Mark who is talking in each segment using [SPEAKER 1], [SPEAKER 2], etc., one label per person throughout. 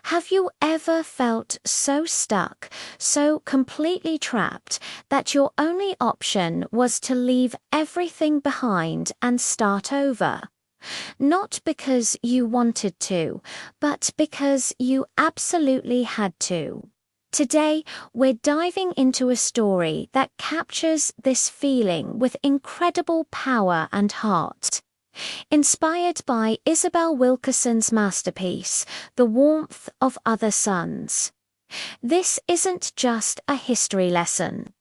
[SPEAKER 1] Have you ever felt so stuck, so completely trapped, that your only option was to leave everything behind and start over? Not because you wanted to, but because you absolutely had to. Today, we're diving into a story that captures this feeling with incredible power and heart. Inspired by Isabel Wilkerson's masterpiece, The Warmth of Other Suns. This isn't just a history lesson.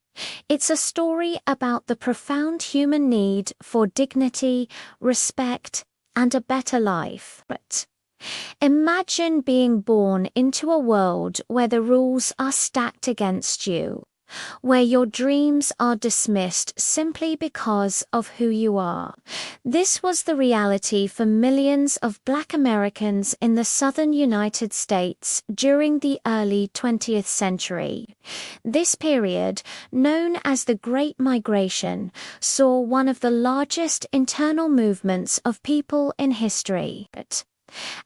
[SPEAKER 1] It's a story about the profound human need for dignity, respect, and a better life. Imagine being born into a world where the rules are stacked against you, where your dreams are dismissed simply because of who you are. This was the reality for millions of Black Americans in the southern United States during the early 20th century. This period, known as the Great Migration, saw one of the largest internal movements of people in history.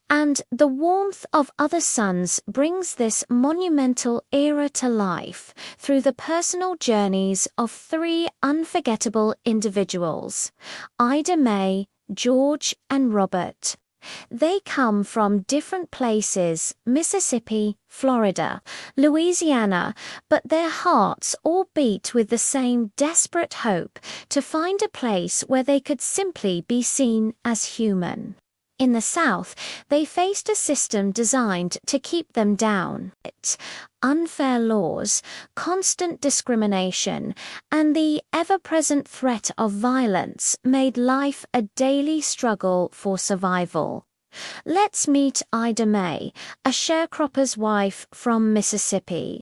[SPEAKER 1] And The Warmth of Other Suns brings this monumental era to life through the personal journeys of three unforgettable individuals: Ida Mae, George, and Robert. They come from different places: Mississippi, Florida, Louisiana, but their hearts all beat with the same desperate hope to find a place where they could simply be seen as human. In the South, they faced a system designed to keep them down. Unfair laws, constant discrimination, and the ever-present threat of violence made life a daily struggle for survival. Let's meet Ida Mae, a sharecropper's wife from Mississippi.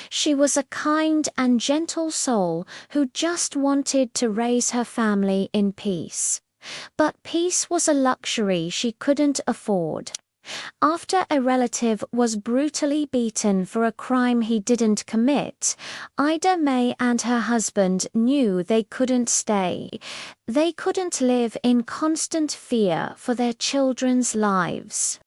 [SPEAKER 1] She was a kind and gentle soul who just wanted to raise her family in peace. But peace was a luxury she couldn't afford. After a relative was brutally beaten for a crime he didn't commit, Ida Mae and her husband knew they couldn't stay. They couldn't live in constant fear for their children's lives.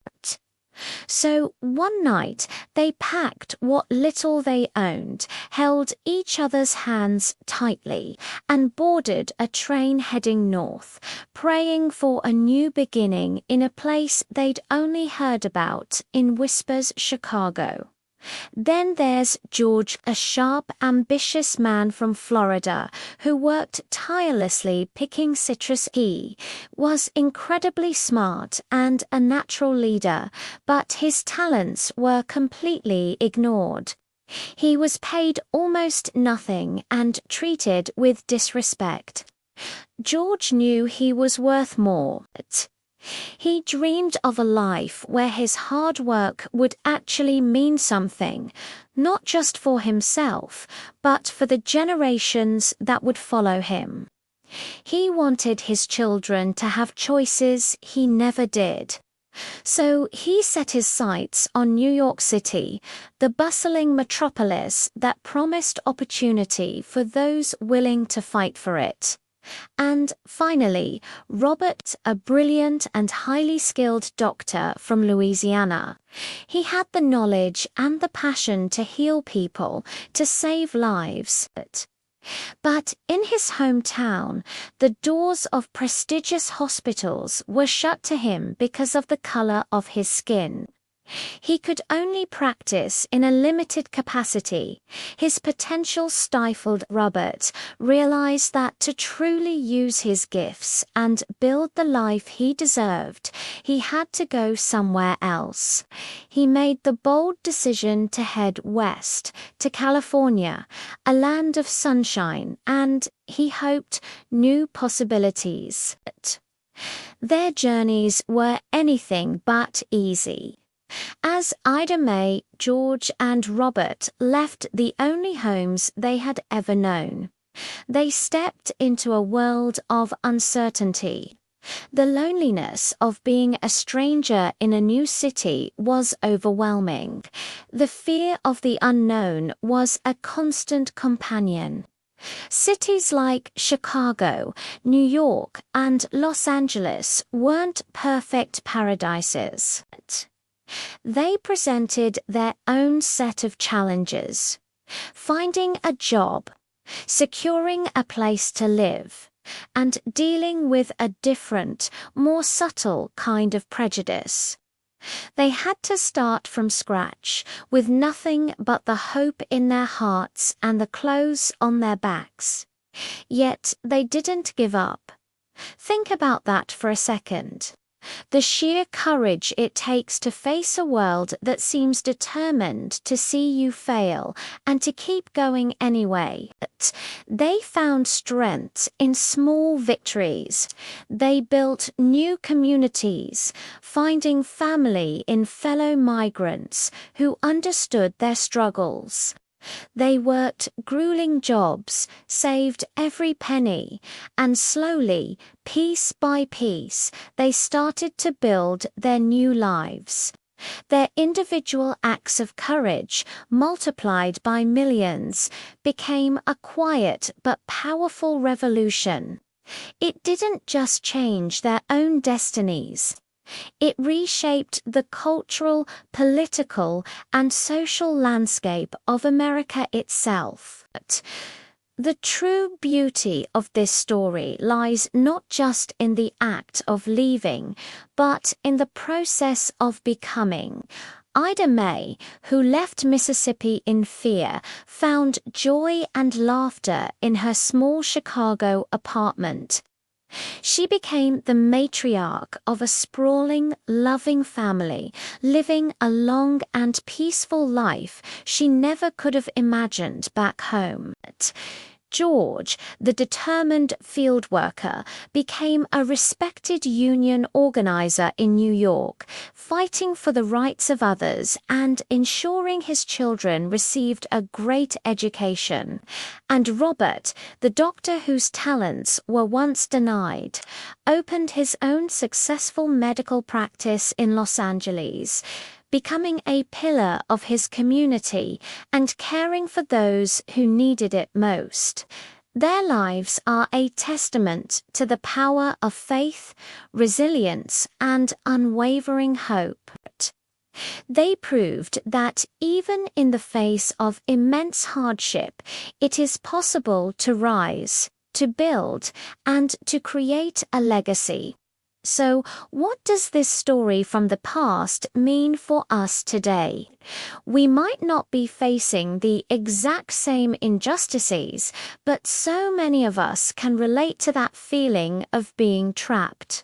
[SPEAKER 1] So one night they packed what little they owned, held each other's hands tightly, and boarded a train heading north, praying for a new beginning in a place they'd only heard about in Whispers, Chicago. Then there's George, a sharp, ambitious man from Florida who worked tirelessly picking citrus. He was incredibly smart and a natural leader, but his talents were completely ignored. He was paid almost nothing and treated with disrespect. George knew he was worth more. He dreamed of a life where his hard work would actually mean something, not just for himself, but for the generations that would follow him. He wanted his children to have choices he never did. So he set his sights on New York City, the bustling metropolis that promised opportunity for those willing to fight for it. And finally, Robert, a brilliant and highly skilled doctor from Louisiana. He had the knowledge and the passion to heal people, to save lives. But in his hometown, the doors of prestigious hospitals were shut to him because of the color of his skin. He could only practice in a limited capacity. His potential stifled. Robert realized that to truly use his gifts and build the life he deserved, he had to go somewhere else. He made the bold decision to head west, to California, a land of sunshine and, he hoped, new possibilities. Their journeys were anything but easy. As Ida Mae, George, and Robert left the only homes they had ever known, they stepped into a world of uncertainty. The loneliness of being a stranger in a new city was overwhelming. The fear of the unknown was a constant companion. Cities like Chicago, New York, and Los Angeles weren't perfect paradises. They presented their own set of challenges: finding a job, securing a place to live, and dealing with a different, more subtle kind of prejudice. They had to start from scratch, with nothing but the hope in their hearts and the clothes on their backs. Yet they didn't give up. Think about that for a second. The sheer courage it takes to face a world that seems determined to see you fail and to keep going anyway. They found strength in small victories. They built new communities, finding family in fellow migrants who understood their struggles. They worked grueling jobs, saved every penny, and slowly, piece by piece, they started to build their new lives. Their individual acts of courage, multiplied by millions, became a quiet but powerful revolution. It didn't just change their own destinies. It reshaped the cultural, political, and social landscape of America itself. The true beauty of this story lies not just in the act of leaving, but in the process of becoming. Ida May, who left Mississippi in fear, found joy and laughter in her small Chicago apartment. She became the matriarch of a sprawling, loving family, living a long and peaceful life she never could have imagined back home. George, the determined field worker, became a respected union organizer in New York, fighting for the rights of others and ensuring his children received a great education. And Robert, the doctor whose talents were once denied, opened his own successful medical practice in Los Angeles, becoming a pillar of his community and caring for those who needed it most. Their lives are a testament to the power of faith, resilience, and unwavering hope. They proved that even in the face of immense hardship, it is possible to rise, to build, and to create a legacy. So, what does this story from the past mean for us today? We might not be facing the exact same injustices, but so many of us can relate to that feeling of being trapped.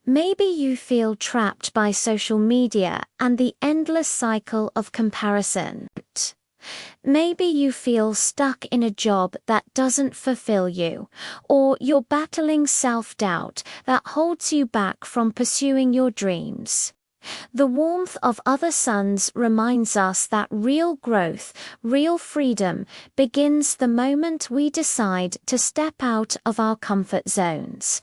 [SPEAKER 1] Maybe you feel trapped by social media and the endless cycle of comparison. Maybe you feel stuck in a job that doesn't fulfill you, or you're battling self-doubt that holds you back from pursuing your dreams. The warmth of other suns reminds us that real growth, real freedom, begins the moment we decide to step out of our comfort zones.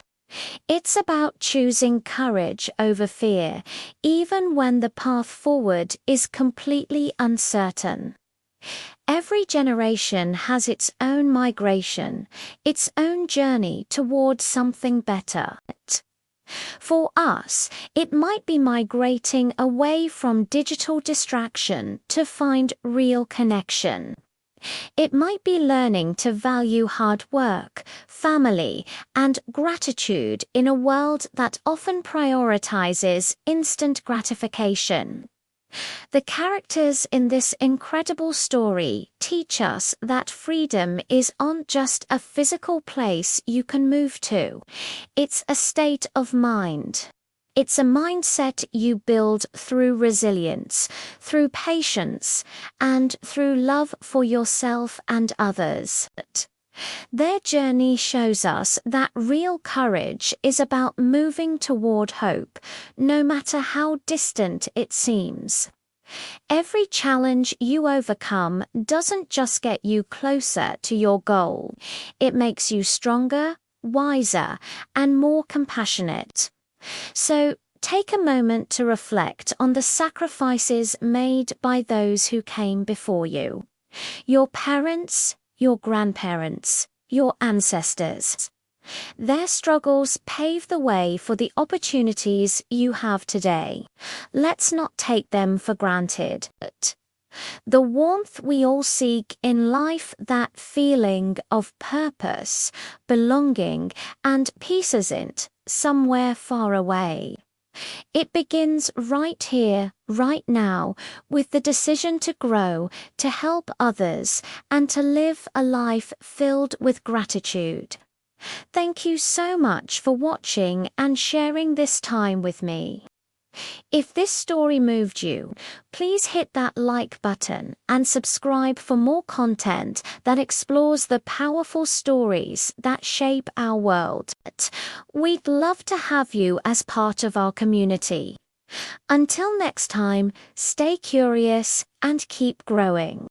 [SPEAKER 1] It's about choosing courage over fear, even when the path forward is completely uncertain. Every generation has its own migration, its own journey toward something better. For us, it might be migrating away from digital distraction to find real connection. It might be learning to value hard work, family, and gratitude in a world that often prioritizes instant gratification. The characters in this incredible story teach us that freedom isn't just a physical place you can move to. It's a state of mind. It's a mindset you build through resilience, through patience, and through love for yourself and others. Their journey shows us that real courage is about moving toward hope, no matter how distant it seems. Every challenge you overcome doesn't just get you closer to your goal. It makes you stronger, wiser, and more compassionate. So, take a moment to reflect on the sacrifices made by those who came before you. Your parents, your grandparents, your ancestors. Their struggles pave the way for the opportunities you have today. Let's not take them for granted. The warmth we all seek in life, that feeling of purpose, belonging, and peace isn't somewhere far away. It begins right here, right now, with the decision to grow, to help others, and to live a life filled with gratitude. Thank you so much for watching and sharing this time with me. If this story moved you, please hit that like button and subscribe for more content that explores the powerful stories that shape our world. We'd love to have you as part of our community. Until next time, stay curious and keep growing.